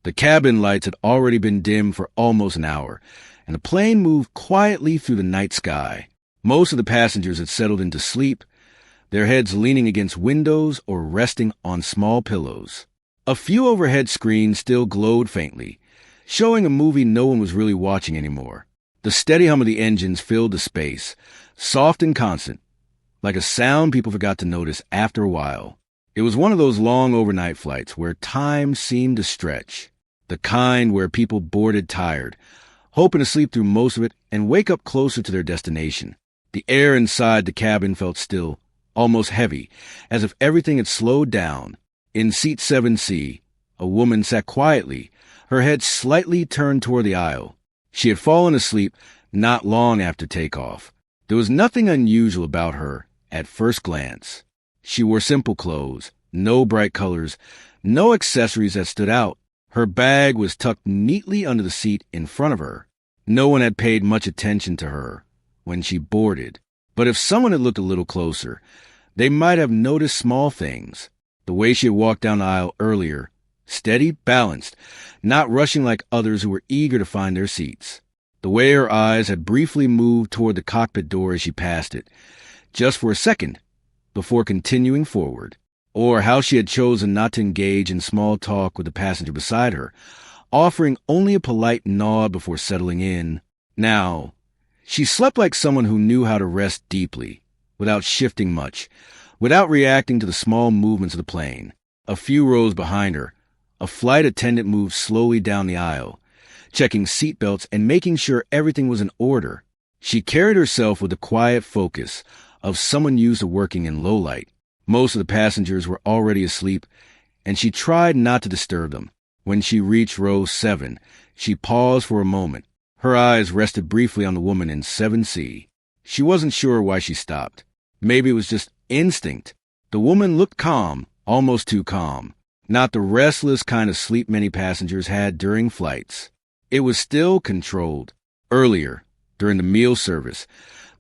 The cabin lights had already been dimmed for almost an hour, and the plane moved quietly through the night sky. Most of the passengers had settled into sleep, their heads leaning against windows or resting on small pillows. A few overhead screens still glowed faintly, showing a movie no one was really watching anymore. The steady hum of the engines filled the space, soft and constant, like a sound people forgot to notice after a while. It was one of those long overnight flights where time seemed to stretch, the kind where people boarded tired, hoping to sleep through most of it and wake up closer to their destination. The air inside the cabin felt still, almost heavy, as if everything had slowed down. In seat 7C, a woman sat quietly, her head slightly turned toward the aisle. She had fallen asleep not long after takeoff. There was nothing unusual about her at first glance. She wore simple clothes, no bright colors, no accessories that stood out. Her bag was tucked neatly under the seat in front of her. No one had paid much attention to her when she boarded, but if someone had looked a little closer, they might have noticed small things. The way she had walked down the aisle earlier, steady, balanced, not rushing like others who were eager to find their seats. The way her eyes had briefly moved toward the cockpit door as she passed it, just for a second, before continuing forward. Or how she had chosen not to engage in small talk with the passenger beside her, offering only a polite nod before settling in. Now, she slept like someone who knew how to rest deeply, without shifting much, without reacting to the small movements of the plane. A few rows behind her, a flight attendant moved slowly down the aisle, checking seatbelts and making sure everything was in order. She carried herself with the quiet focus of someone used to working in low light. Most of the passengers were already asleep, and she tried not to disturb them. When she reached row 7, she paused for a moment. Her eyes rested briefly on the woman in 7C. She wasn't sure why she stopped. Maybe it was just instinct. The woman looked calm, almost too calm. Not the restless kind of sleep many passengers had during flights. It was still controlled. Earlier, during the meal service,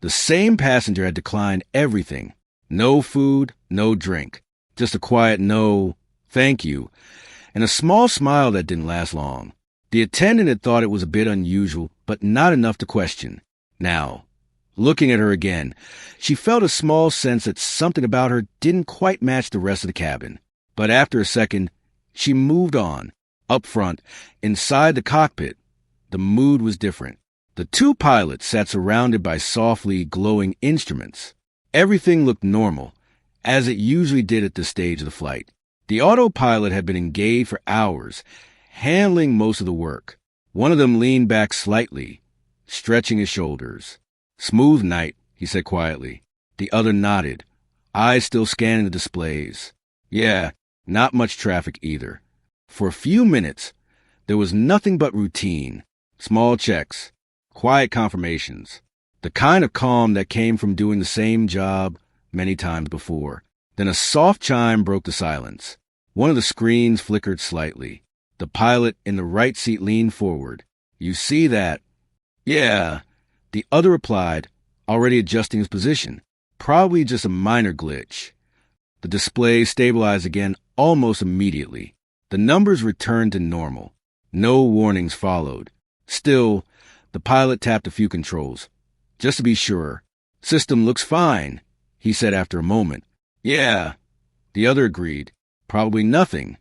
the same passenger had declined everything. No food, no drink. Just a quiet no, thank you, and a small smile that didn't last long. The attendant had thought it was a bit unusual, but not enough to question. Now, looking at her again, she felt a small sense that something about her didn't quite match the rest of the cabin. But after a second, she moved on. Up front, inside the cockpit, the mood was different. The two pilots sat surrounded by softly glowing instruments. Everything looked normal, as it usually did at this stage of the flight. The autopilot had been engaged for hours, handling most of the work. One of them leaned back slightly, stretching his shoulders. "Smooth night," he said quietly. The other nodded, eyes still scanning the displays. "Yeah, not much traffic either." For a few minutes, there was nothing but routine, small checks, quiet confirmations, the kind of calm that came from doing the same job many times before. Then a soft chime broke the silence. One of the screens flickered slightly. The pilot in the right seat leaned forward. "You see that?" "Yeah," the other replied, already adjusting his position. "Probably just a minor glitch." The display stabilized again almost immediately. The numbers returned to normal. No warnings followed. Still, the pilot tapped a few controls, just to be sure. "System looks fine," he said after a moment. "Yeah," the other agreed. "Probably nothing."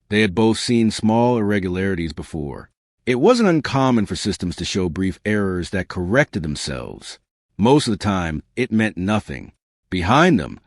They had both seen small irregularities before. It wasn't uncommon for systems to show brief errors that corrected themselves. Most of the time, it meant nothing. Behind them,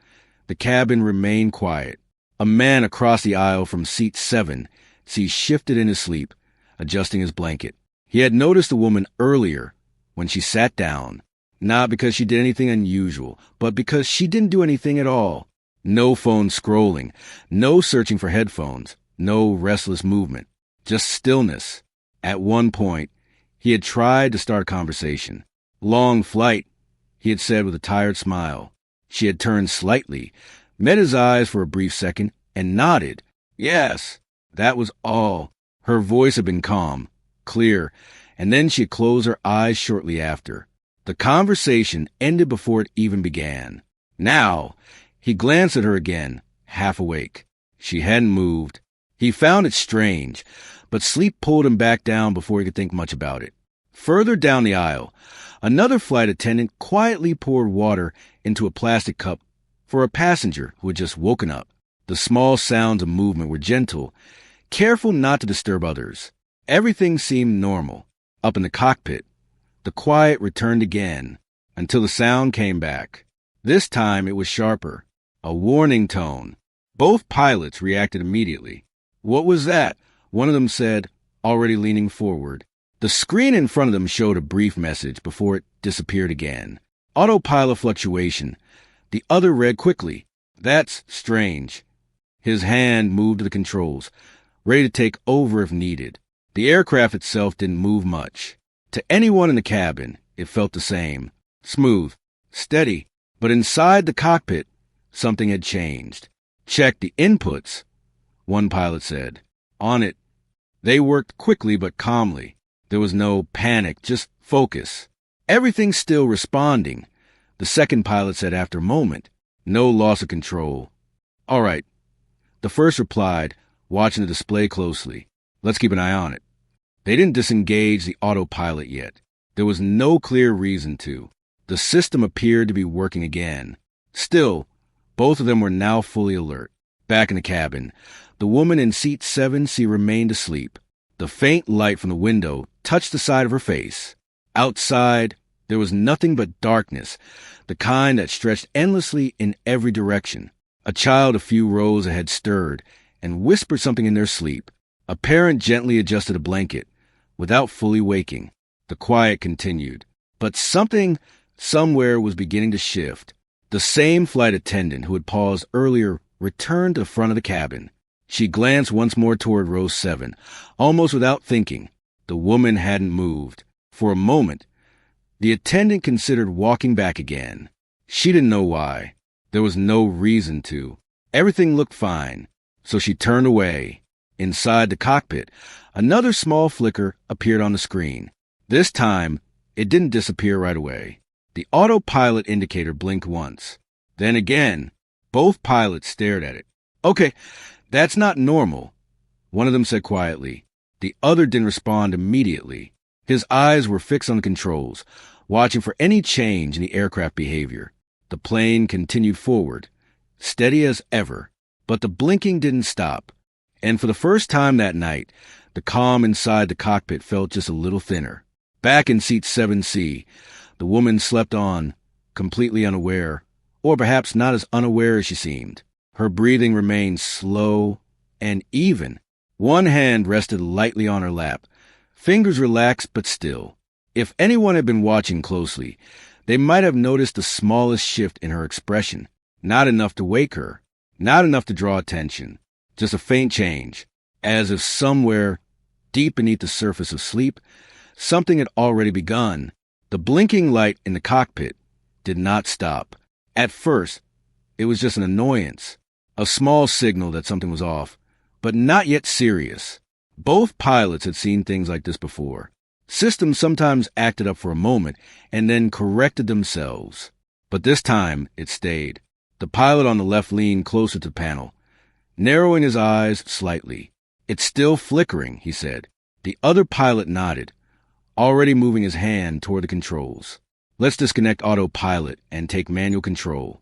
the cabin remained quiet. A man across the aisle from seat 7C shifted in his sleep, adjusting his blanket. He had noticed the woman earlier when she sat down, not because she did anything unusual, but because she didn't do anything at all. No phone scrolling, no searching for headphones, no restless movement, just stillness. At one point, he had tried to start a conversation. "Long flight," he had said with a tired smile. She had turned slightly, met his eyes for a brief second, and nodded. "Yes." That was all. Her voice had been calm, clear, and then she had closed her eyes shortly after. The conversation ended before it even began. Now, he glanced at her again, half awake. She hadn't moved. He found it strange, but sleep pulled him back down before he could think much about it. Further down the aisle, another flight attendant quietly poured water into a plastic cup for a passenger who had just woken up. The small sounds of movement were gentle, careful not to disturb others. Everything seemed normal. Up in the cockpit, the quiet returned again until the sound came back. This time it was sharper, a warning tone. Both pilots reacted immediately. "What was that?" one of them said, already leaning forward. The screen in front of them showed a brief message before it disappeared again. Autopilot fluctuation. The other read quickly. "That's strange." His hand moved to the controls, ready to take over if needed. The aircraft itself didn't move much. To anyone in the cabin, it felt the same. Smooth, steady. But inside the cockpit, something had changed. "Check the inputs," one pilot said. "On it." They worked quickly but calmly. There was no panic, just focus. "Everything's still responding," the second pilot said after a moment. "No loss of control." "All right," the first replied, watching the display closely. "Let's keep an eye on it." They didn't disengage the autopilot yet. There was no clear reason to. The system appeared to be working again. Still, both of them were now fully alert. Back in the cabin, the woman in seat 7C remained asleep. The faint light from the window touched the side of her face. Outside, there was nothing but darkness, the kind that stretched endlessly in every direction. A child a few rows ahead stirred and whispered something in their sleep. A parent gently adjusted a blanket, without fully waking. The quiet continued. But something somewhere was beginning to shift. The same flight attendant who had paused earlier returned to the front of the cabin. She glanced once more toward row 7, almost without thinking. The woman hadn't moved. For a moment, the attendant considered walking back again. She didn't know why. There was no reason to. Everything looked fine, so she turned away. Inside the cockpit, another small flicker appeared on the screen. This time, it didn't disappear right away. The autopilot indicator blinked once. Then again, both pilots stared at it. "Okay, that's not normal," one of them said quietly. The other didn't respond immediately. His eyes were fixed on the controls, watching for any change in the aircraft behavior. The plane continued forward, steady as ever, but the blinking didn't stop. And for the first time that night, the calm inside the cockpit felt just a little thinner. Back in seat 7C, the woman slept on, completely unaware, or perhaps not as unaware as she seemed. Her breathing remained slow and even. One hand rested lightly on her lap, fingers relaxed but still. If anyone had been watching closely, they might have noticed the smallest shift in her expression. Not enough to wake her, not enough to draw attention, just a faint change, as if somewhere deep beneath the surface of sleep, something had already begun. The blinking light in the cockpit did not stop. At first, it was just an annoyance, a small signal that something was off, but not yet serious. Both pilots had seen things like this before. Systems sometimes acted up for a moment and then corrected themselves. But this time, it stayed. The pilot on the left leaned closer to the panel, narrowing his eyes slightly. "It's still flickering," he said. The other pilot nodded, already moving his hand toward the controls. "Let's disconnect autopilot and take manual control."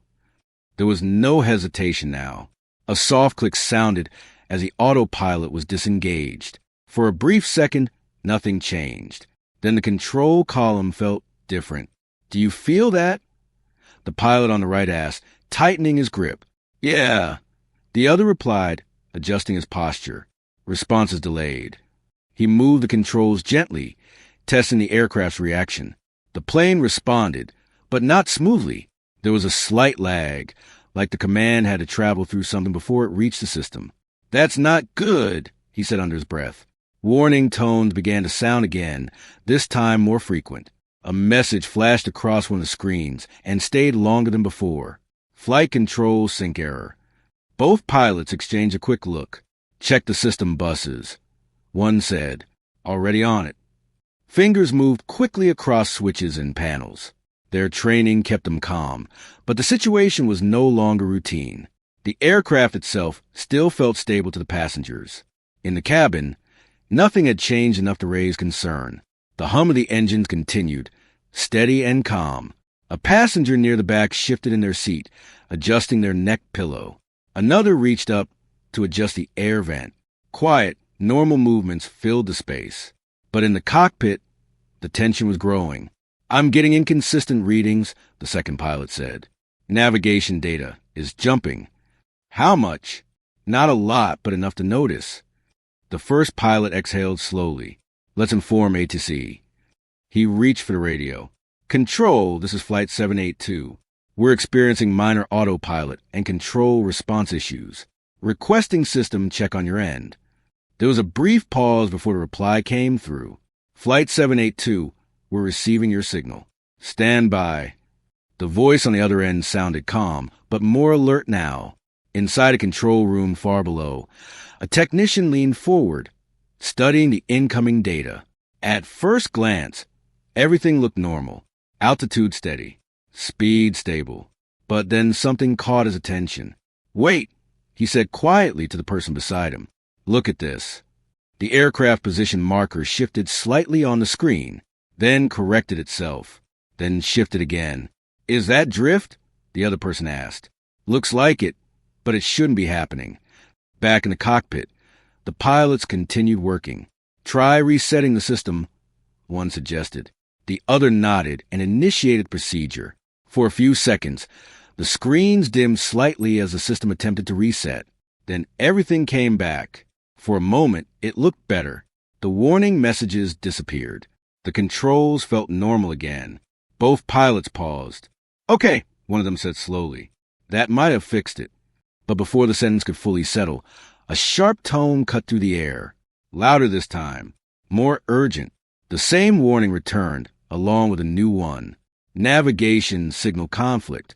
There was no hesitation now. A soft click sounded as the autopilot was disengaged. For a brief second, nothing changed. Then the control column felt different. "Do you feel that?" the pilot on the right asked, tightening his grip. "Yeah." The other replied, adjusting his posture. Responses delayed. He moved the controls gently, testing the aircraft's reaction. The plane responded, but not smoothly. There was a slight lag, like the command had to travel through something before it reached the system. "That's not good," he said under his breath. Warning tones began to sound again, this time more frequent. A message flashed across one of the screens and stayed longer than before. "Flight control sync error." Both pilots exchanged a quick look. "Check the system buses," one said. "Already on it." Fingers moved quickly across switches and panels. Their training kept them calm, but the situation was no longer routine. The aircraft itself still felt stable to the passengers. In the cabin, Nothing had changed enough to raise concern. The hum of the engines continued, steady and calm. A passenger near the back shifted in their seat, adjusting their neck pillow. Another reached up to adjust the air vent. Quiet, normal movements filled the space. But in the cockpit, the tension was growing. "I'm getting inconsistent readings," the second pilot said. "Navigation data is jumping." "How much?" "Not a lot, but enough to notice." The first pilot exhaled slowly. "Let's inform ATC." He reached for the radio. "Control, this is Flight 782. We're experiencing minor autopilot and control response issues. Requesting system check on your end." There was a brief pause before the reply came through. "Flight 782, we're receiving your signal. Stand by." The voice on the other end sounded calm, but more alert now. Inside a control room far below, a technician leaned forward, studying the incoming data. At first glance, everything looked normal. Altitude steady, speed stable. But then something caught his attention. "Wait," he said quietly to the person beside him. "Look at this." The aircraft position marker shifted slightly on the screen, then corrected itself, then shifted again. "Is that drift?" the other person asked. "Looks like it, but it shouldn't be happening." Back in the cockpit, the pilots continued working. "Try resetting the system," one suggested. The other nodded and initiated procedure. For a few seconds, the screens dimmed slightly as the system attempted to reset. Then everything came back. For a moment, it looked better. The warning messages disappeared. The controls felt normal again. Both pilots paused. "Okay," one of them said slowly. That might have fixed it. But before the sentence could fully settle, a sharp tone cut through the air. Louder this time. More urgent. The same warning returned, along with a new one. "Navigation signal conflict."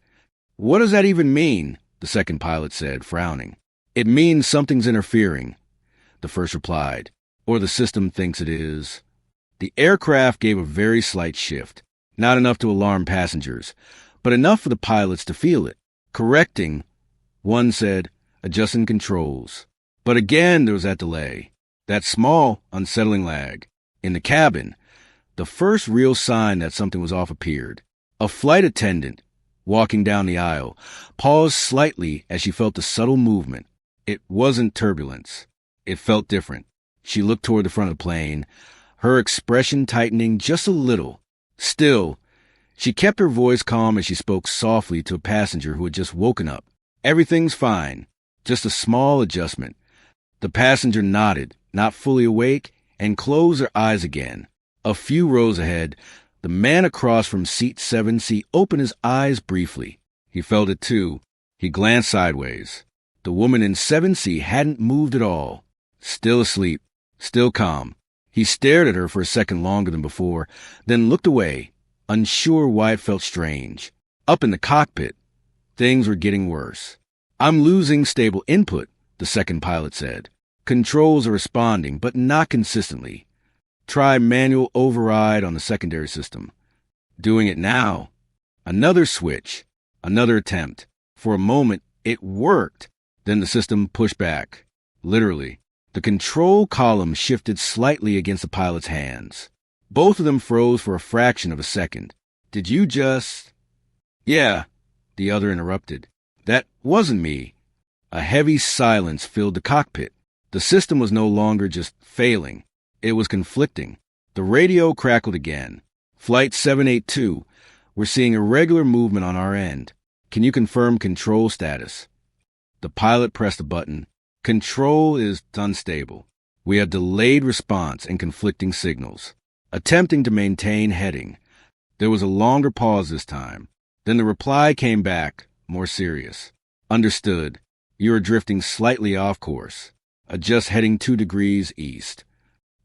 "What does that even mean?" the second pilot said, frowning. "It means something's interfering," the first replied. "Or the system thinks it is." The aircraft gave a very slight shift. Not enough to alarm passengers, but enough for the pilots to feel it. "Correcting," one said, "adjusting controls." But again there was that delay. That small, unsettling lag. In the cabin, the first real sign that something was off appeared. A flight attendant, walking down the aisle, paused slightly as she felt the subtle movement. It wasn't turbulence. It felt different. She looked toward the front of the plane, her expression tightening just a little. Still, she kept her voice calm as she spoke softly to a passenger who had just woken up. "Everything's fine. Just a small adjustment." The passenger nodded, not fully awake, and closed her eyes again. A few rows ahead, the man across from seat 7C opened his eyes briefly. He felt it too. He glanced sideways. The woman in 7C hadn't moved at all. Still asleep, still calm. He stared at her for a second longer than before, then looked away, unsure why it felt strange. Up in the cockpit, things were getting worse. "I'm losing stable input," the second pilot said. "Controls are responding, but not consistently. Try manual override on the secondary system." Doing it now. Another switch. Another attempt. For a moment, it worked. Then the system pushed back. Literally. The control column shifted slightly against the pilot's hands. Both of them froze for a fraction of a second. "Did you just—" "Yeah," the other interrupted. "That wasn't me." A heavy silence filled the cockpit. The system was no longer just failing. It was conflicting. The radio crackled again. "Flight 782, we're seeing irregular movement on our end. Can you confirm control status?" The pilot pressed a button. "Control is unstable. We have delayed response and conflicting signals. Attempting to maintain heading." There was a longer pause this time. Then the reply came back, more serious. "Understood. You are drifting slightly off course. Adjust heading 2 degrees east."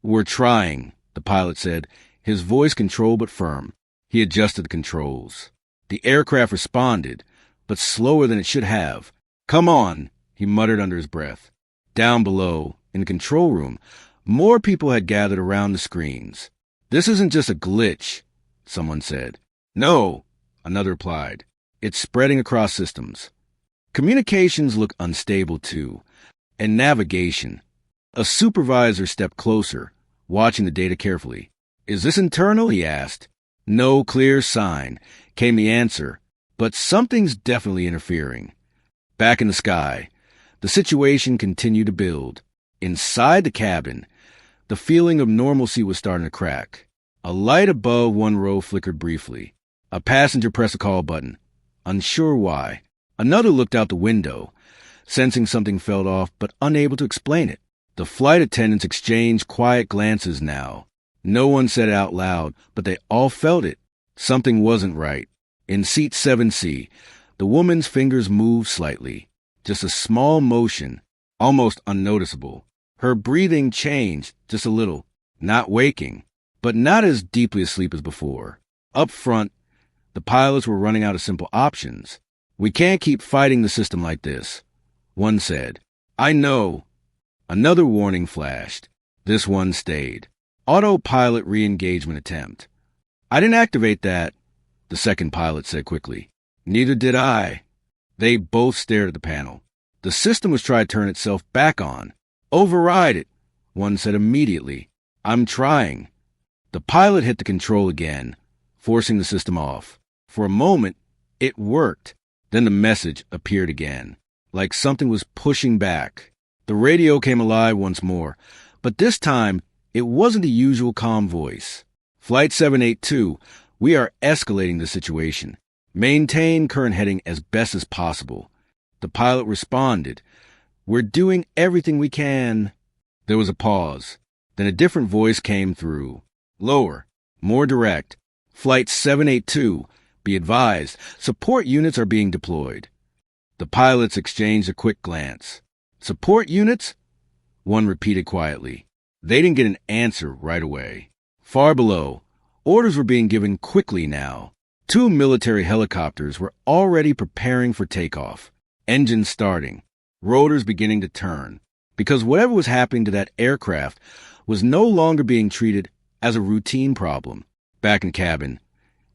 "We're trying," the pilot said, his voice controlled but firm. He adjusted the controls. The aircraft responded, but slower than it should have. "Come on," he muttered under his breath. Down below, in the control room, more people had gathered around the screens. "This isn't just a glitch," someone said. "No," another replied. "It's spreading across systems." Communications look unstable too. And navigation. A supervisor stepped closer, watching the data carefully. "Is this internal?" he asked. "No clear sign," came the answer, "but something's definitely interfering." Back in the sky, the situation continued to build. Inside the cabin, the feeling of normalcy was starting to crack. A light above one row flickered briefly. A passenger pressed a call button, unsure why. Another looked out the window, sensing something felt off but unable to explain it. The flight attendants exchanged quiet glances now. No one said it out loud, but they all felt it. Something wasn't right. In seat 7C, the woman's fingers moved slightly. Just a small motion, almost unnoticeable. Her breathing changed just a little, not waking, but not as deeply asleep as before. Up front, the pilots were running out of simple options. "We can't keep fighting the system like this," one said. "I know." Another warning flashed. This one stayed. Autopilot re-engagement attempt. "I didn't activate that," the second pilot said quickly. "Neither did I." They both stared at the panel. The system was trying to turn itself back on. "Override it," one said immediately. "I'm trying." The pilot hit the control again, forcing the system off. For a moment, it worked. Then the message appeared again, like something was pushing back. The radio came alive once more, but this time it wasn't the usual calm voice. "Flight 782, we are escalating the situation. Maintain current heading as best as possible." The pilot responded, "We're doing everything we can." There was a pause. Then a different voice came through. Lower, more direct. "Flight 782, be advised, support units are being deployed." The pilots exchanged a quick glance. "Support units?" one repeated quietly. They didn't get an answer right away. Far below, orders were being given quickly now. 2 military helicopters were already preparing for takeoff, engines starting, rotors beginning to turn, because whatever was happening to that aircraft was no longer being treated as a routine problem. Back in cabin,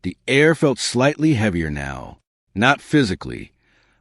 the air felt slightly heavier now, not physically,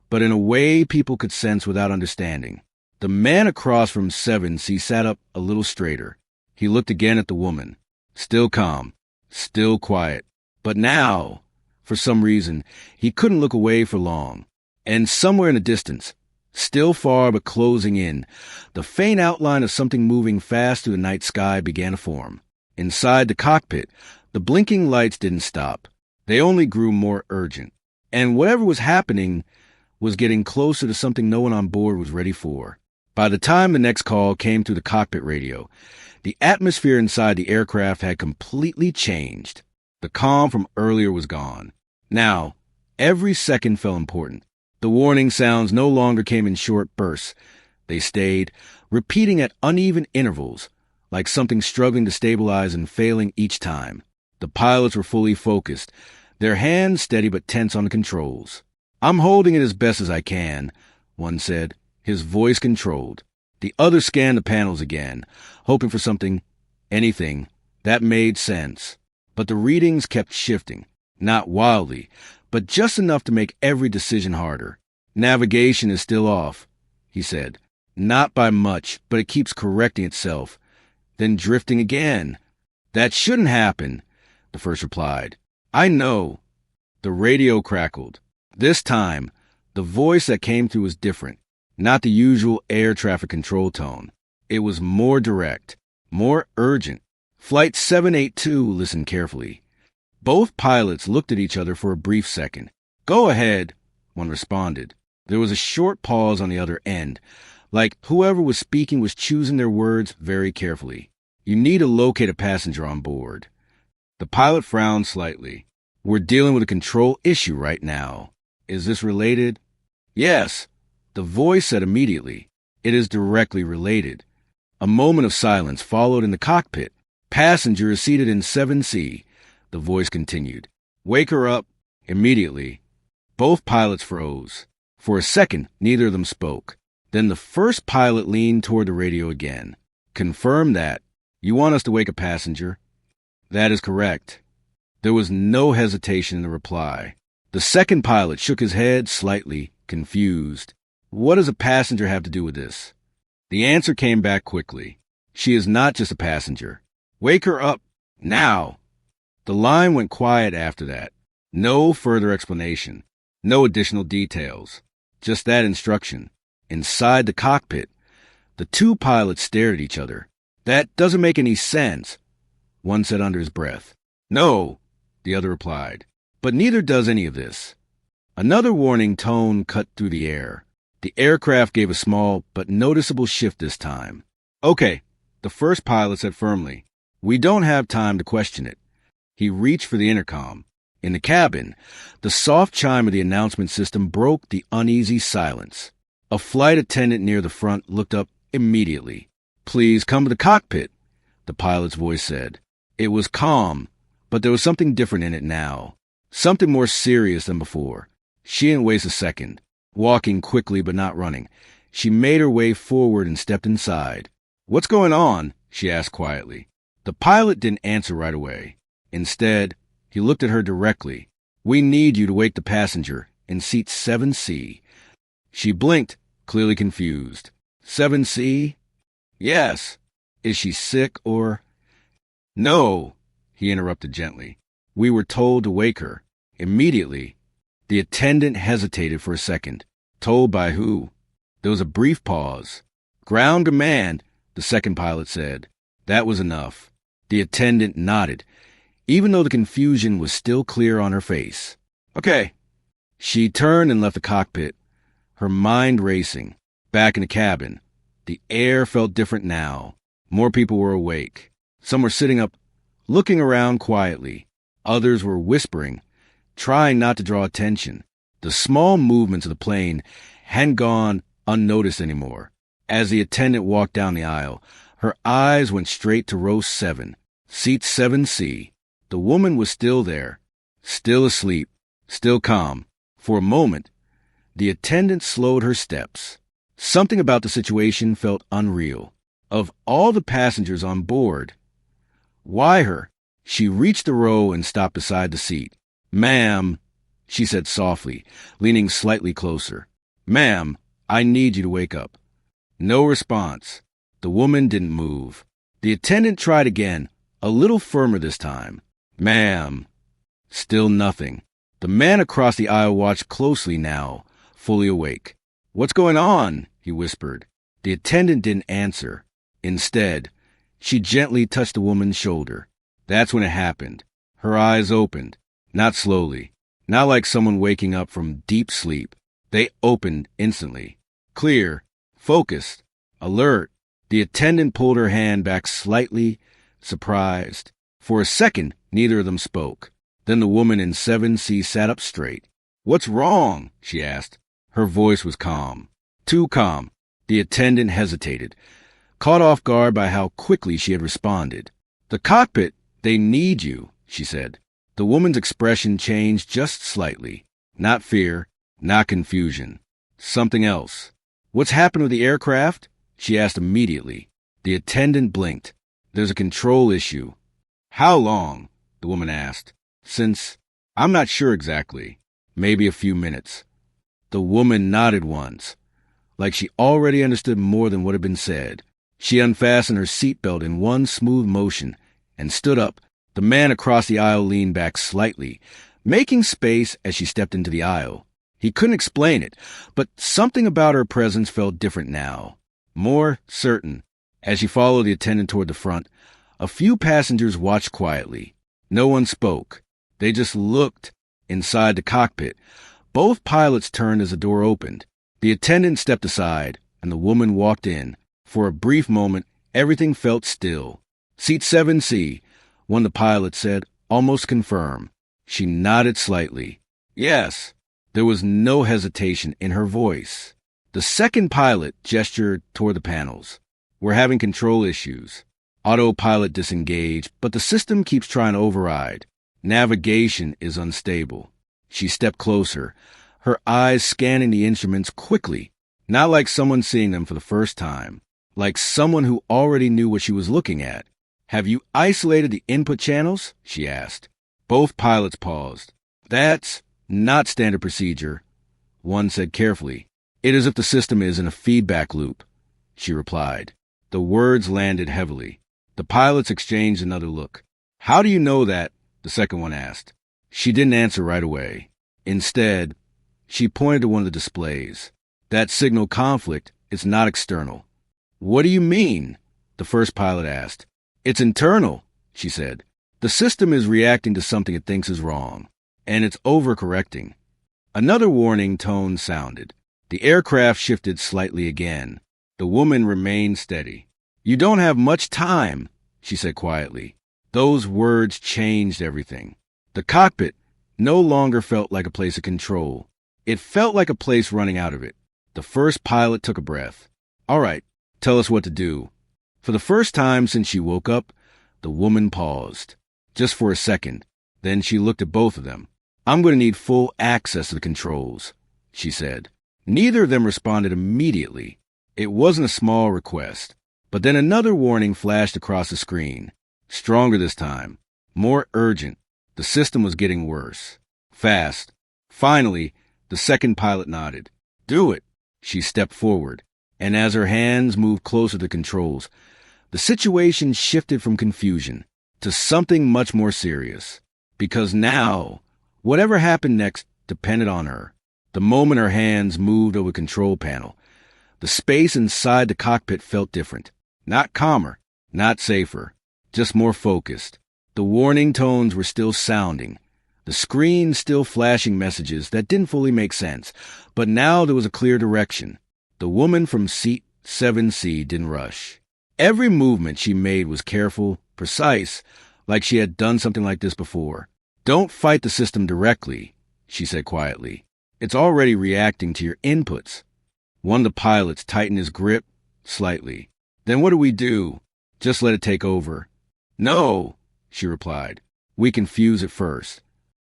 but in a way people could sense without understanding. The man across from 7C sat up a little straighter. He looked again at the woman. Still calm, still quiet. But now, for some reason, he couldn't look away for long. And somewhere in the distance, still far but closing in, the faint outline of something moving fast through the night sky began to form. Inside the cockpit, the blinking lights didn't stop. They only grew more urgent. And whatever was happening was getting closer to something no one on board was ready for. By the time the next call came through the cockpit radio, the atmosphere inside the aircraft had completely changed. The calm from earlier was gone. Now, every second felt important. The warning sounds no longer came in short bursts. They stayed, repeating at uneven intervals, like something struggling to stabilize and failing each time. The pilots were fully focused, their hands steady but tense on the controls. "I'm holding it as best as I can," one said, his voice controlled. The other scanned the panels again, hoping for anything, that made sense. But the readings kept shifting, not wildly, but just enough to make every decision harder. "Navigation is still off," he said. "Not by much, but it keeps correcting itself. Then drifting again." "That shouldn't happen," the first replied. "I know." The radio crackled. This time, the voice that came through was different. Not the usual air traffic control tone. It was more direct, more urgent. "Flight 782, listen carefully." Both pilots looked at each other for a brief second. "Go ahead," one responded. There was a short pause on the other end, like whoever was speaking was choosing their words very carefully. "You need to locate a passenger on board." The pilot frowned slightly. "We're dealing with a control issue right now. Is this related?" "Yes," the voice said immediately. "It is directly related." A moment of silence followed in the cockpit. "Passenger is seated in 7C, the voice continued. "Wake her up immediately." Both pilots froze. For a second, neither of them spoke. Then the first pilot leaned toward the radio again. "Confirm that. You want us to wake a passenger?" "That is correct." There was no hesitation in the reply. The second pilot shook his head slightly, confused. "What does a passenger have to do with this?" The answer came back quickly. She is not just a passenger. Wake her up, now. The line went quiet after that. No further explanation. No additional details. Just that instruction. Inside the cockpit, the two pilots stared at each other. That doesn't make any sense, one said under his breath. No, the other replied. But neither does any of this. Another warning tone cut through the air. The aircraft gave a small but noticeable shift this time. Okay, the first pilot said firmly. We don't have time to question it. He reached for the intercom. In the cabin, the soft chime of the announcement system broke the uneasy silence. A flight attendant near the front looked up immediately. Please come to the cockpit, the pilot's voice said. It was calm, but there was something different in it now. Something more serious than before. She didn't waste a second. Walking quickly but not running, she made her way forward and stepped inside. What's going on? She asked quietly. The pilot didn't answer right away. Instead, he looked at her directly. We need you to wake the passenger in seat 7C. She blinked, clearly confused. 7C? Yes. Is she sick or... No, he interrupted gently. We were told to wake her. Immediately. The attendant hesitated for a second. Told by who? There was a brief pause. Ground command, the second pilot said. That was enough. The attendant nodded, even though the confusion was still clear on her face. Okay. She turned and left the cockpit, her mind racing. Back in the cabin, the air felt different now. More people were awake. Some were sitting up, looking around quietly. Others were whispering, trying not to draw attention. The small movements of the plane hadn't gone unnoticed anymore. As the attendant walked down the aisle, her eyes went straight to row 7, seat 7C. The woman was still there, still asleep, still calm. For a moment, the attendant slowed her steps. Something about the situation felt unreal. Of all the passengers on board, why her? She reached the row and stopped beside the seat. Ma'am, she said softly, leaning slightly closer. Ma'am, I need you to wake up. No response. The woman didn't move. The attendant tried again, a little firmer this time. Ma'am. Still nothing. The man across the aisle watched closely now, fully awake. What's going on? He whispered. The attendant didn't answer. Instead, she gently touched the woman's shoulder. That's when it happened. Her eyes opened, not slowly, not like someone waking up from deep sleep. They opened instantly. Clear, focused, alert. The attendant pulled her hand back slightly, surprised. For a second, neither of them spoke. Then the woman in 7C sat up straight. What's wrong? She asked. Her voice was calm. Too calm. The attendant hesitated, caught off guard by how quickly she had responded. The cockpit, they need you, she said. The woman's expression changed just slightly. Not fear, not confusion. Something else. What's happened with the aircraft? She asked immediately. The attendant blinked. There's a control issue. How long? The woman asked. Since, I'm not sure exactly. Maybe a few minutes. The woman nodded once, like she already understood more than what had been said. She unfastened her seatbelt in one smooth motion and stood up. The man across the aisle leaned back slightly, making space as she stepped into the aisle. He couldn't explain it, but something about her presence felt different now. More certain. As she followed the attendant toward the front, a few passengers watched quietly. No one spoke. They just looked. Inside the cockpit, both pilots turned as the door opened. The attendant stepped aside, and the woman walked in. For a brief moment, everything felt still. Seat 7C, one of the pilots said, almost confirmed. She nodded slightly. Yes. There was no hesitation in her voice. The second pilot gestured toward the panels. We're having control issues. Autopilot disengaged, but the system keeps trying to override. Navigation is unstable. She stepped closer, her eyes scanning the instruments quickly, not like someone seeing them for the first time, like someone who already knew what she was looking at. Have you isolated the input channels? She asked. Both pilots paused. That's not standard procedure, one said carefully. It is if the system is in a feedback loop. she replied. The words landed heavily. The pilots exchanged another look. How do you know that? The second one asked. She didn't answer right away. Instead, she pointed to one of the displays. That signal conflict is not external. What do you mean? The first pilot asked. It's internal, she said. The system is reacting to something it thinks is wrong, and it's overcorrecting. Another warning tone sounded. The aircraft shifted slightly again. The woman remained steady. You don't have much time, she said quietly. Those words changed everything. The cockpit no longer felt like a place of control. It felt like a place running out of it. The first pilot took a breath. All right, tell us what to do. For the first time since she woke up, the woman paused. Just for a second. Then she looked at both of them. I'm going to need full access to the controls, she said. Neither of them responded immediately. It wasn't a small request. But then another warning flashed across the screen. Stronger this time. More urgent. The system was getting worse. Fast. Finally, the second pilot nodded. Do it. She stepped forward, and as her hands moved closer to the controls, the situation shifted from confusion to something much more serious. Because now, whatever happened next depended on her. The moment her hands moved over the control panel, the space inside the cockpit felt different. Not calmer, not safer, just more focused. The warning tones were still sounding, the screen still flashing messages that didn't fully make sense, but now there was a clear direction. The woman from seat 7C didn't rush. Every movement she made was careful, precise, like she had done something like this before. Don't fight the system directly, she said quietly. It's already reacting to your inputs. One of the pilots tightened his grip slightly. Then what do we do? Just let it take over. No, she replied. We can fuse it first.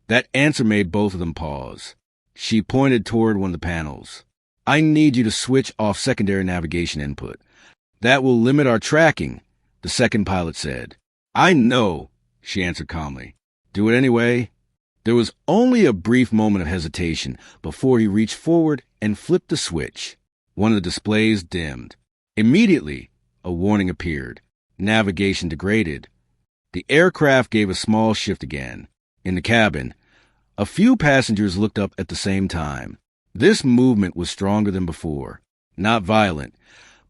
That answer made both of them pause. She pointed toward one of the panels. I need you to switch off secondary navigation input. That will limit our tracking, the second pilot said. I know, she answered calmly. Do it anyway. There was only a brief moment of hesitation before he reached forward and flipped the switch. One of the displays dimmed. Immediately, a warning appeared. Navigation degraded. The aircraft gave a small shift again. In the cabin, a few passengers looked up at the same time. This movement was stronger than before. Not violent,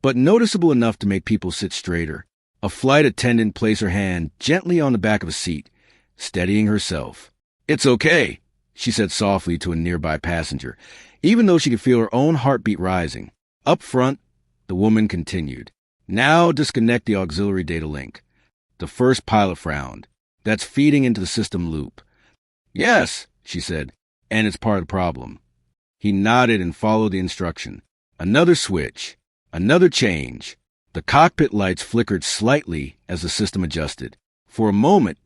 but noticeable enough to make people sit straighter. A flight attendant placed her hand gently on the back of a seat, steadying herself. It's okay, she said softly to a nearby passenger, even though she could feel her own heartbeat rising. Up front, the woman continued. Now disconnect the auxiliary data link. The first pilot frowned. That's feeding into the system loop. Yes, she said, and it's part of the problem. He nodded and followed the instruction. Another switch. Another change. The cockpit lights flickered slightly as the system adjusted. For a moment,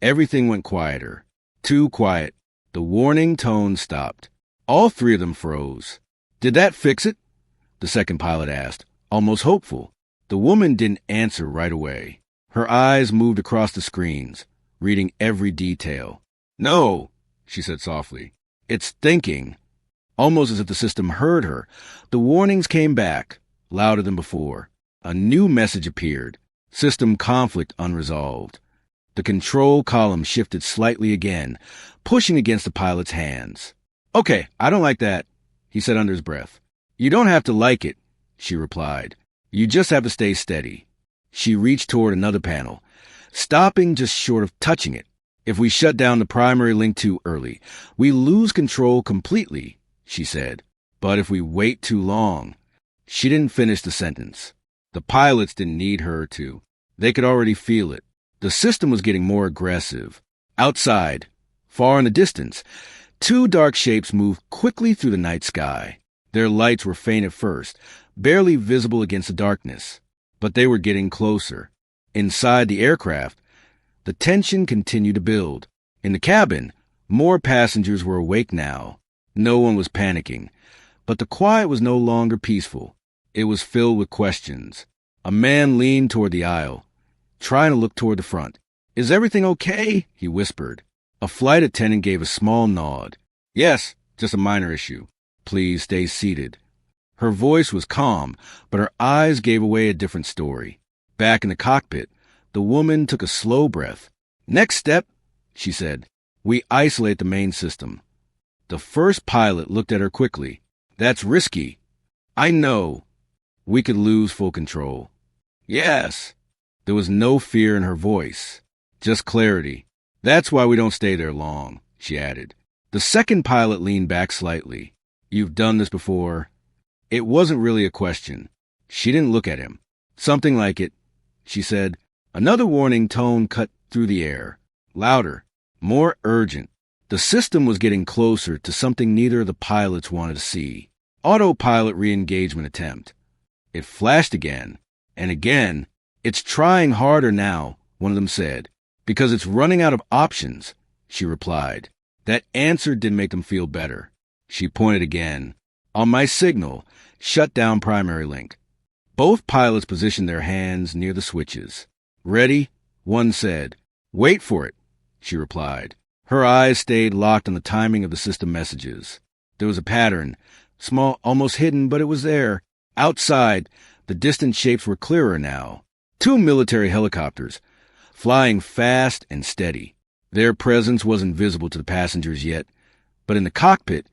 everything went quieter. Too quiet. The warning tone stopped. All three of them froze. Did that fix it? The second pilot asked, almost hopeful. The woman didn't answer right away. Her eyes moved across the screens, reading every detail. No, she said softly. It's thinking. Almost as if the system heard her, the warnings came back, louder than before. A new message appeared. System conflict unresolved. The control column shifted slightly again, pushing against the pilot's hands. Okay, I don't like that, he said under his breath. You don't have to like it, she replied. You just have to stay steady. She reached toward another panel, stopping just short of touching it. If we shut down the primary link too early, we lose control completely, she said. But if we wait too long... She didn't finish the sentence. The pilots didn't need her to. They could already feel it. The system was getting more aggressive. Outside, far in the distance, two dark shapes moved quickly through the night sky. Their lights were faint at first, barely visible against the darkness. But they were getting closer. Inside the aircraft, the tension continued to build. In the cabin, more passengers were awake now. No one was panicking. But the quiet was no longer peaceful. It was filled with questions. A man leaned toward the aisle, trying to look toward the front. Is everything okay? He whispered. A flight attendant gave a small nod. Yes, just a minor issue. Please stay seated. Her voice was calm, but her eyes gave away a different story. Back in the cockpit, the woman took a slow breath. "Next step," she said. "We isolate the main system." The first pilot looked at her quickly. "That's risky." "I know. We could lose full control." "Yes." There was no fear in her voice, just clarity. "That's why we don't stay there long," she added. The second pilot leaned back slightly. "You've done this before?" It wasn't really a question. She didn't look at him. "Something like it," she said. Another warning tone cut through the air. Louder, more urgent. The system was getting closer to something neither of the pilots wanted to see. Autopilot re-engagement attempt. It flashed again, and again. "It's trying harder now," one of them said. "Because it's running out of options," she replied. That answer didn't make them feel better. She pointed again. "On my signal, shut down primary link." Both pilots positioned their hands near the switches. "Ready?" one said. "Wait for it," she replied. Her eyes stayed locked on the timing of the system messages. There was a pattern, small, almost hidden, but it was there. Outside, the distant shapes were clearer now. 2 military helicopters, flying fast and steady. Their presence wasn't visible to the passengers yet, but in the cockpit,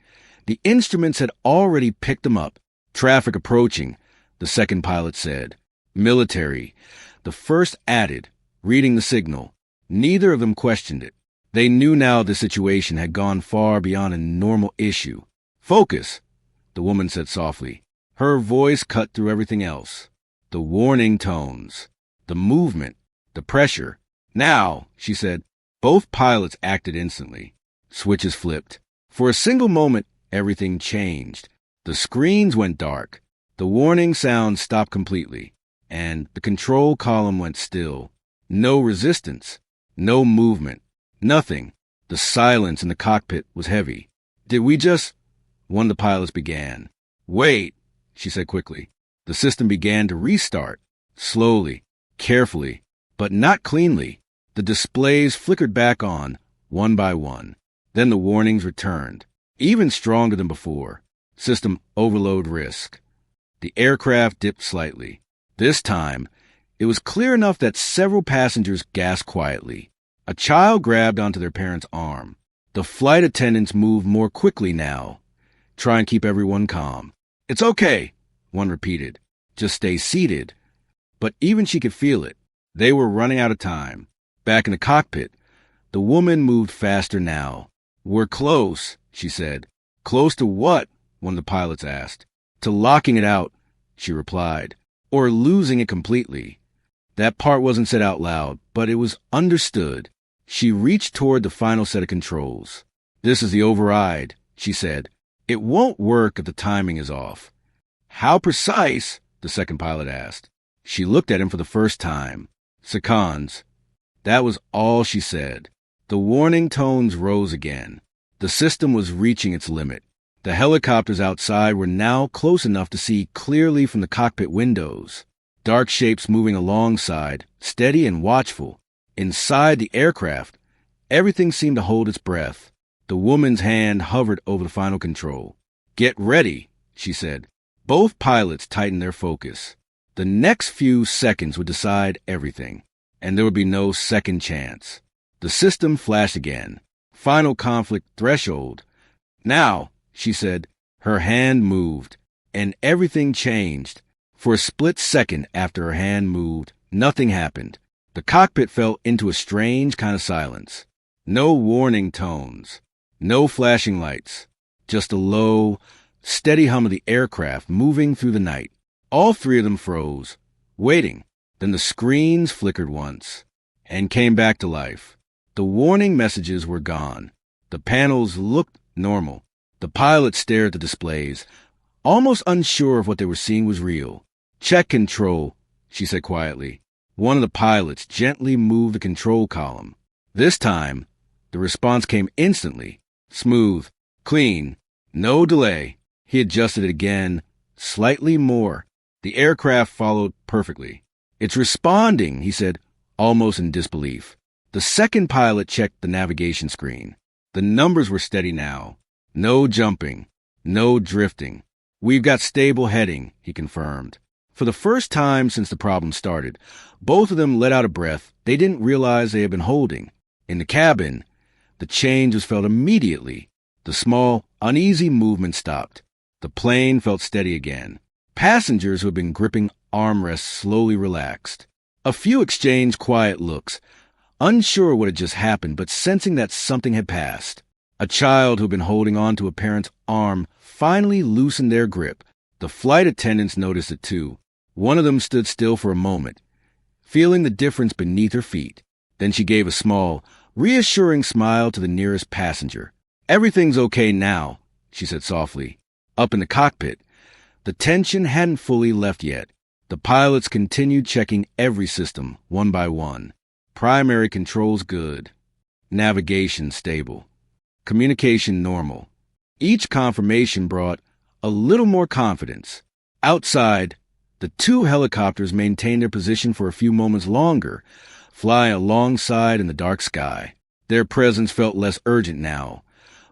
the instruments had already picked them up. "Traffic approaching," the second pilot said. "Military," the first added, reading the signal. Neither of them questioned it. They knew now the situation had gone far beyond a normal issue. "Focus," the woman said softly. Her voice cut through everything else. The warning tones, the movement, the pressure. "Now," she said. Both pilots acted instantly. Switches flipped. For a single moment, everything changed. The screens went dark. The warning sound stopped completely, and the control column went still. No resistance, no movement, nothing. The silence in the cockpit was heavy. "Did we just—" one of the pilots began. "Wait," she said quickly. The system began to restart, slowly, carefully, but not cleanly. The displays flickered back on, one by one. Then the warnings returned, even stronger than before. System overload risk. The aircraft dipped slightly. This time, it was clear enough that several passengers gasped quietly. A child grabbed onto their parent's arm. The flight attendants moved more quickly now. "Try and keep everyone calm." "It's okay," one repeated. "Just stay seated." But even she could feel it. They were running out of time. Back in the cockpit, the woman moved faster now. "We're close," she said. "Close to what?" one of the pilots asked. "To locking it out," she replied. "Or losing it completely." That part wasn't said out loud, but it was understood. She reached toward the final set of controls. "This is the override," she said. "It won't work if the timing is off." "How precise?" the second pilot asked. She looked at him for the first time. "Seconds." That was all she said. The warning tones rose again. The system was reaching its limit. The helicopters outside were now close enough to see clearly from the cockpit windows. Dark shapes moving alongside, steady and watchful. Inside the aircraft, everything seemed to hold its breath. The woman's hand hovered over the final control. "Get ready," she said. Both pilots tightened their focus. The next few seconds would decide everything, and there would be no second chance. The system flashed again. Final conflict threshold. "Now," she said. Her hand moved, and everything changed. For a split second after her hand moved, nothing happened. The cockpit fell into a strange kind of silence. No warning tones, no flashing lights, just a low, steady hum of the aircraft moving through the night. All three of them froze, waiting. Then the screens flickered once and came back to life. The warning messages were gone. The panels looked normal. The pilot stared at the displays, almost unsure if what they were seeing was real. "Check control," she said quietly. One of the pilots gently moved the control column. This time, the response came instantly. Smooth, clean, no delay. He adjusted it again, slightly more. The aircraft followed perfectly. "It's responding," he said, almost in disbelief. The second pilot checked the navigation screen. The numbers were steady now. No jumping, no drifting. "We've got stable heading," he confirmed. For the first time since the problem started, both of them let out a breath they didn't realize they had been holding. In the cabin, the change was felt immediately. The small, uneasy movement stopped. The plane felt steady again. Passengers who had been gripping armrests slowly relaxed. A few exchanged quiet looks, unsure what had just happened, but sensing that something had passed. A child who had been holding on to a parent's arm finally loosened their grip. The flight attendants noticed it too. One of them stood still for a moment, feeling the difference beneath her feet. Then she gave a small, reassuring smile to the nearest passenger. "Everything's okay now," she said softly. Up in the cockpit, the tension hadn't fully left yet. The pilots continued checking every system, one by one. Primary controls good. Navigation stable. Communication normal. Each confirmation brought a little more confidence. Outside, the two helicopters maintained their position for a few moments longer, flying alongside in the dark sky. Their presence felt less urgent now,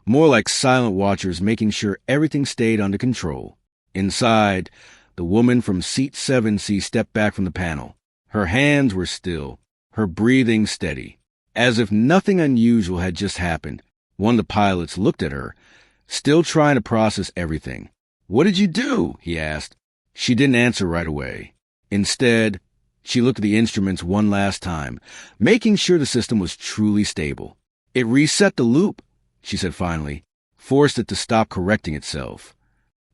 more like silent watchers making sure everything stayed under control. Inside, the woman from seat 7C stepped back from the panel. Her hands were still, her breathing steady. As if nothing unusual had just happened, one of the pilots looked at her, still trying to process everything. "What did you do?" he asked. She didn't answer right away. Instead, she looked at the instruments one last time, making sure the system was truly stable. "It reset the loop," she said finally, forced it to stop correcting itself.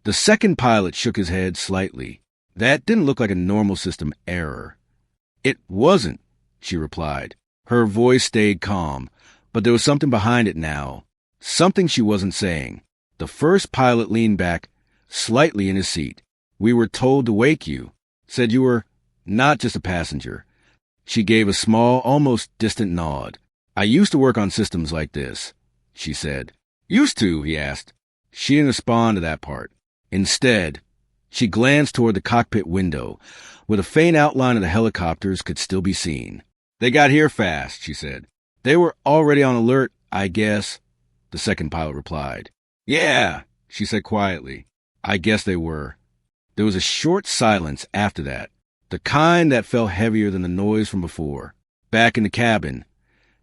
The second pilot shook his head slightly. That didn't look like a normal system error. "It wasn't," she replied. Her voice stayed calm, but there was something behind it now, something she wasn't saying. The first pilot leaned back slightly in his seat. "We were told to wake you. Said you were not just a passenger." She gave a small, almost distant nod. "I used to work on systems like this," she said. "Used to?" he asked. She didn't respond to that part. Instead, she glanced toward the cockpit window, where the faint outline of the helicopters could still be seen. "They got here fast," she said. "They were already on alert, I guess," the second pilot replied. "Yeah," she said quietly. "I guess they were." There was a short silence after that, the kind that felt heavier than the noise from before. Back in the cabin,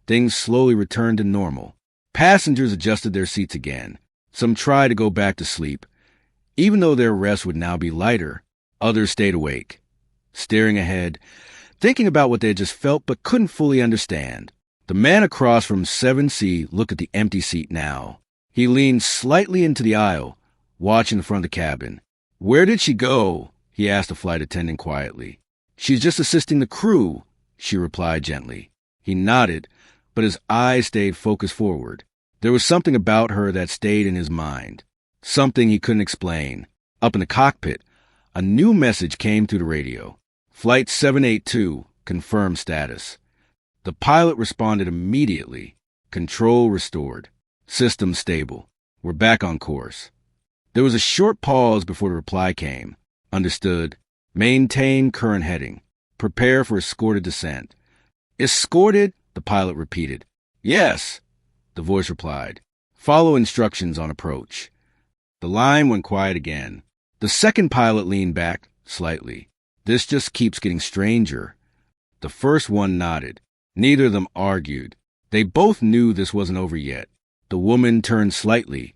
things slowly returned to normal. Passengers adjusted their seats again. Some tried to go back to sleep. Even though their rest would now be lighter, others stayed awake, staring ahead, thinking about what they had just felt but couldn't fully understand. The man across from 7C looked at the empty seat now. He leaned slightly into the aisle, watching the front of the cabin. "Where did she go?" he asked the flight attendant quietly. "She's just assisting the crew," she replied gently. He nodded, but his eyes stayed focused forward. There was something about her that stayed in his mind, something he couldn't explain. Up in the cockpit, a new message came through the radio. "Flight 782, confirmed status." The pilot responded immediately. "Control restored. System stable. We're back on course." There was a short pause before the reply came. "Understood. Maintain current heading. Prepare for escorted descent." "Escorted?" the pilot repeated. "Yes," the voice replied. "Follow instructions on approach." The line went quiet again. The second pilot leaned back slightly. "This just keeps getting stranger." The first one nodded. Neither of them argued. They both knew this wasn't over yet. The woman turned slightly,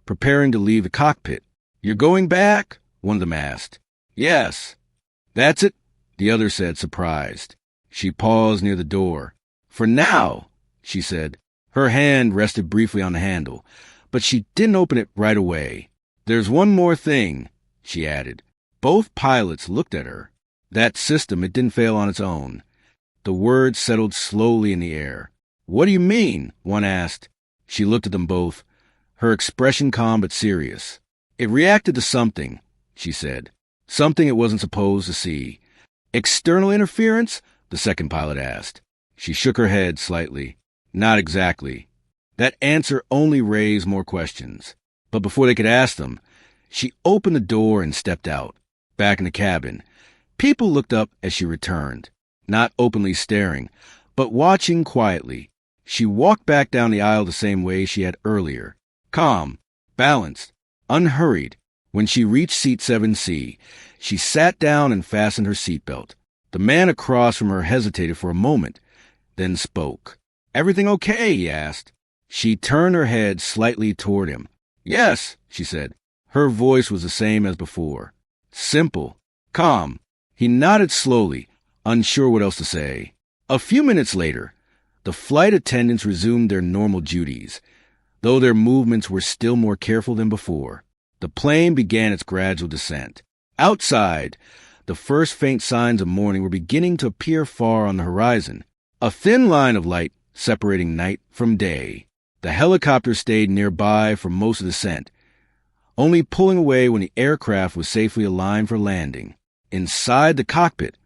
preparing to leave the cockpit. "You're going back?" one of them asked. "Yes." "That's it," the other said, surprised. She paused near the door. "For now," she said. Her hand rested briefly on the handle, but she didn't open it right away. "There's one more thing," she added. Both pilots looked at her. That system, it didn't fail on its own. The words settled slowly in the air. "What do you mean?" one asked. She looked at them both, her expression calm but serious. "It reacted to something," she said. "Something it wasn't supposed to see." "External interference?" the second pilot asked. She shook her head slightly. "Not exactly." That answer only raised more questions. But before they could ask them, she opened the door and stepped out. Back in the cabin, people looked up as she returned, not openly staring, but watching quietly. She walked back down the aisle the same way she had earlier. Calm, balanced, unhurried, When she reached seat 7C, she sat down and fastened her seatbelt. The man across from her hesitated for a moment, then spoke. "Everything okay?" he asked. She turned her head slightly toward him. "Yes," she said. Her voice was the same as before. Simple, calm. He nodded slowly, unsure what else to say. A few minutes later, the flight attendants resumed their normal duties, though their movements were still more careful than before. The plane began its gradual descent. Outside, the first faint signs of morning were beginning to appear far on the horizon, a thin line of light separating night from day. The helicopter stayed nearby for most of the descent, only pulling away when the aircraft was safely aligned for landing. Inside the cockpit,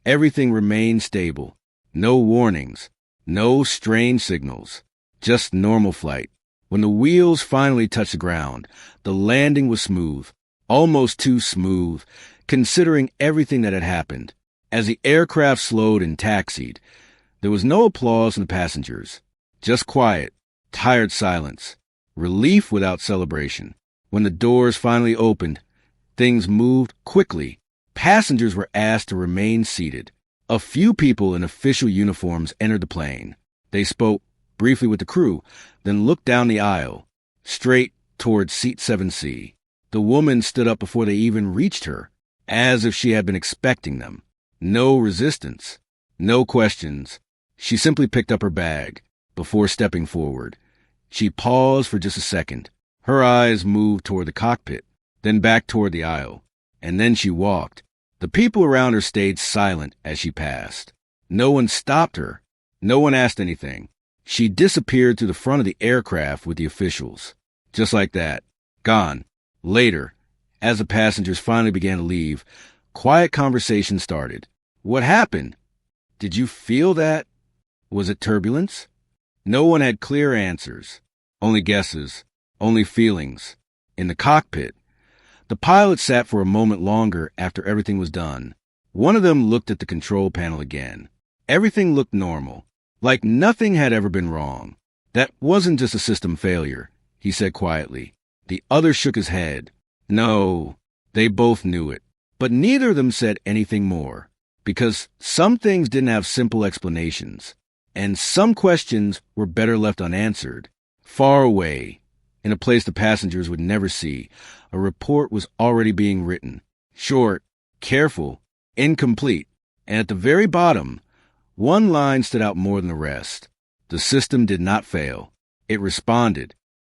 everything remained stable. No warnings, no strange signals, just normal flight. When the wheels finally touched the ground, the landing was smooth, almost too smooth, considering everything that had happened. As the aircraft slowed and taxied, there was no applause from the passengers, just quiet, tired silence, relief without celebration. When the doors finally opened, things moved quickly. Passengers were asked to remain seated. A few people in official uniforms entered the plane. They spoke briefly with the crew, then looked down the aisle, straight toward seat 7C. The woman stood up before they even reached her, as if she had been expecting them. No resistance, no questions. She simply picked up her bag before stepping forward. She paused for just a second. Her eyes moved toward the cockpit, then back toward the aisle, and then she walked. The people around her stayed silent as she passed. No one stopped her. No one asked anything. She disappeared through the front of the aircraft with the officials. Just like that. Gone. Later, as the passengers finally began to leave, quiet conversation started. "What happened? Did you feel that? Was it turbulence?" No one had clear answers. Only guesses. Only feelings. In the cockpit, the pilot sat for a moment longer after everything was done. One of them looked at the control panel again. Everything looked normal, like nothing had ever been wrong. "That wasn't just a system failure," he said quietly. The other shook his head. No, they both knew it. But neither of them said anything more, because some things didn't have simple explanations, and some questions were better left unanswered. Far away, in a place the passengers would never see, a report was already being written. Short, careful, incomplete, and at the very bottom, one line stood out more than the rest. The system did not fail. It responded.